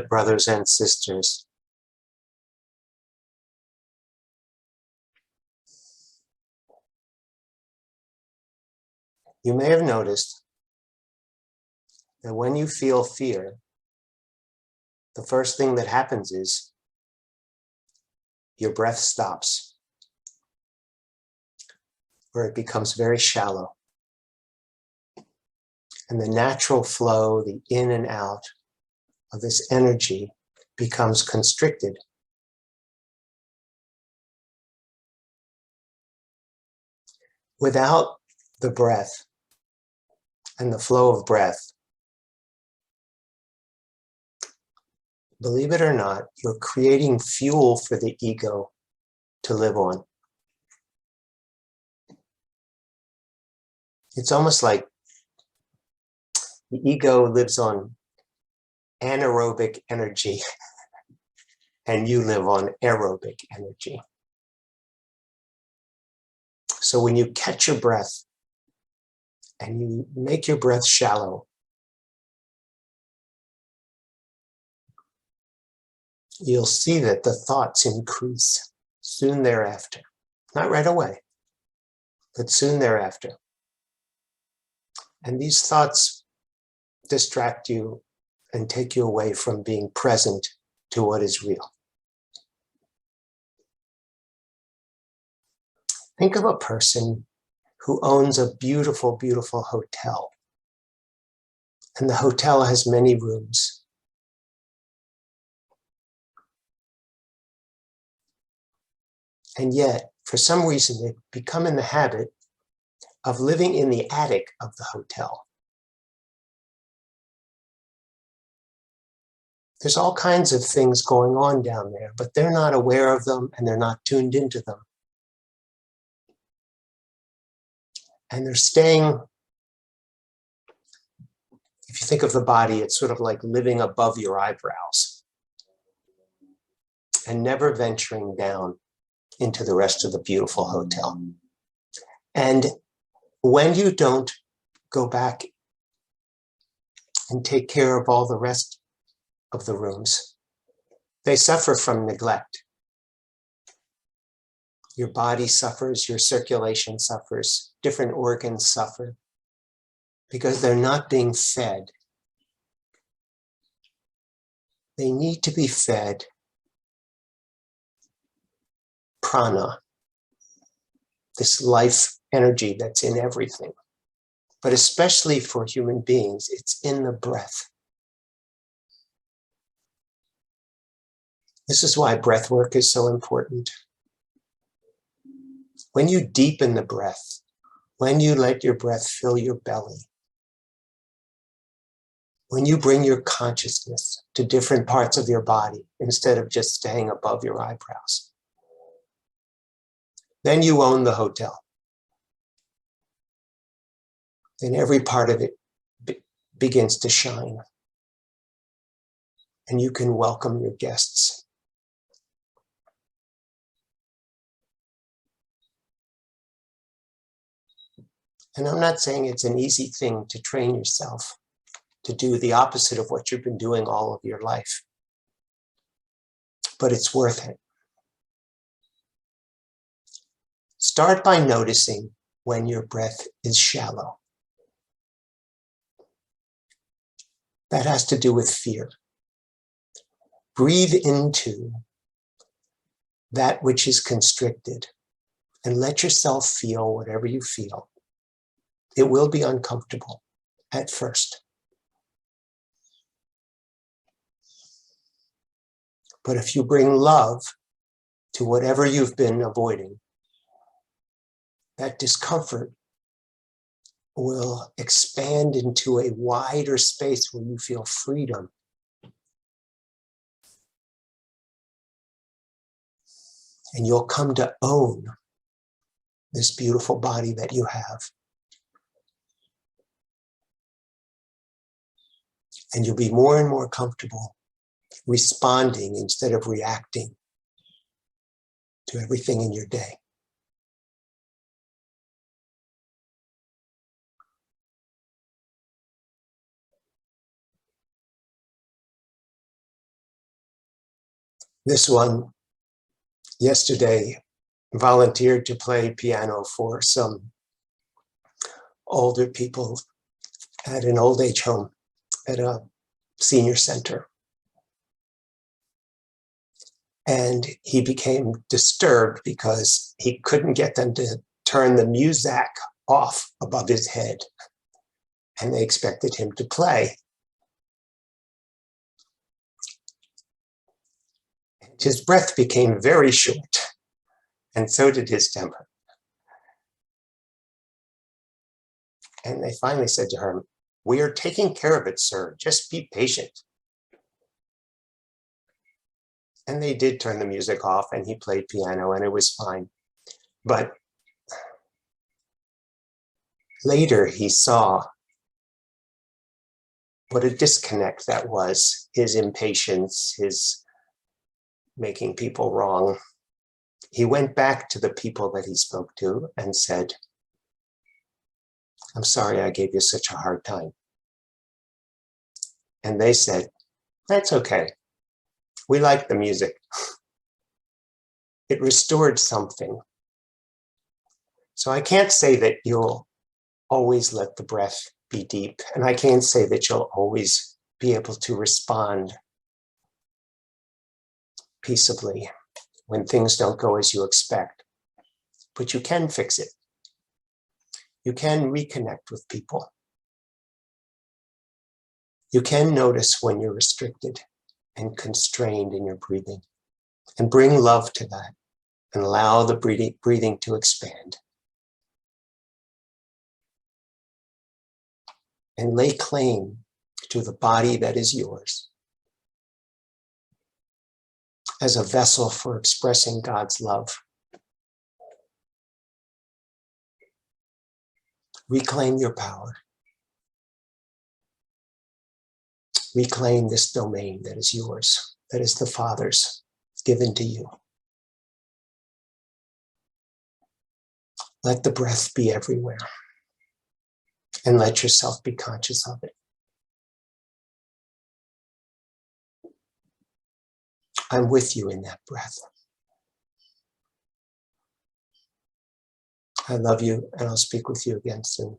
Brothers and sisters, you may have noticed that when you feel fear, the first thing that happens is your breath stops, or it becomes very shallow. And the natural flow, the in and out of this energy becomes constricted. Without the breath and the flow of breath, believe it or not, you're creating fuel for the ego to live on. It's almost like the ego lives on anaerobic energy and you live on aerobic energy. So when you catch your breath and you make your breath shallow, you'll see that the thoughts increase soon thereafter. Not right away, but soon thereafter. And these thoughts distract you and take you away from being present to what is real. Think of a person who owns a beautiful, beautiful hotel. And the hotel has many rooms. And yet, for some reason, they've become in the habit of living in the attic of the hotel. There's all kinds of things going on down there, but they're not aware of them and they're not tuned into them. And they're staying, if you think of the body, it's sort of like living above your eyebrows and never venturing down into the rest of the beautiful hotel. And when you don't go back and take care of all the rest of the rooms, they suffer from neglect. Your body suffers, your circulation suffers, different organs suffer because they're not being fed. They need to be fed prana, this life energy that's in everything. But especially for human beings, it's in the breath. This is why breath work is so important. When you deepen the breath, when you let your breath fill your belly, when you bring your consciousness to different parts of your body instead of just staying above your eyebrows, then you own the hotel. Then every part of it begins to shine. And you can welcome your guests. And I'm not saying it's an easy thing to train yourself to do the opposite of what you've been doing all of your life. But it's worth it. Start by noticing when your breath is shallow. That has to do with fear. Breathe into that which is constricted and let yourself feel whatever you feel. It will be uncomfortable at first. But if you bring love to whatever you've been avoiding, that discomfort will expand into a wider space where you feel freedom. And you'll come to own this beautiful body that you have. And you'll be more and more comfortable responding instead of reacting to everything in your day. This one, yesterday, volunteered to play piano for some older people at an old age home, at a senior center. And he became disturbed because he couldn't get them to turn the music off above his head. And they expected him to play. His breath became very short, and so did his temper. And they finally said to her, "We are taking care of it, sir. Just be patient." And they did turn the music off, and he played piano, and it was fine. But later he saw what a disconnect that was, his impatience, his making people wrong. He went back to the people that he spoke to and said, "I'm sorry I gave you such a hard time." And they said, "That's okay. We like the music." It restored something. So I can't say that you'll always let the breath be deep, and I can't say that you'll always be able to respond peaceably when things don't go as you expect. But you can fix it. You can reconnect with people. You can notice when you're restricted and constrained in your breathing, and bring love to that and allow the breathing to expand. And lay claim to the body that is yours as a vessel for expressing God's love. Reclaim your power. Reclaim this domain that is yours, that is the Father's, given to you. Let the breath be everywhere, and let yourself be conscious of it. I'm with you in that breath. I love you, and I'll speak with you again soon.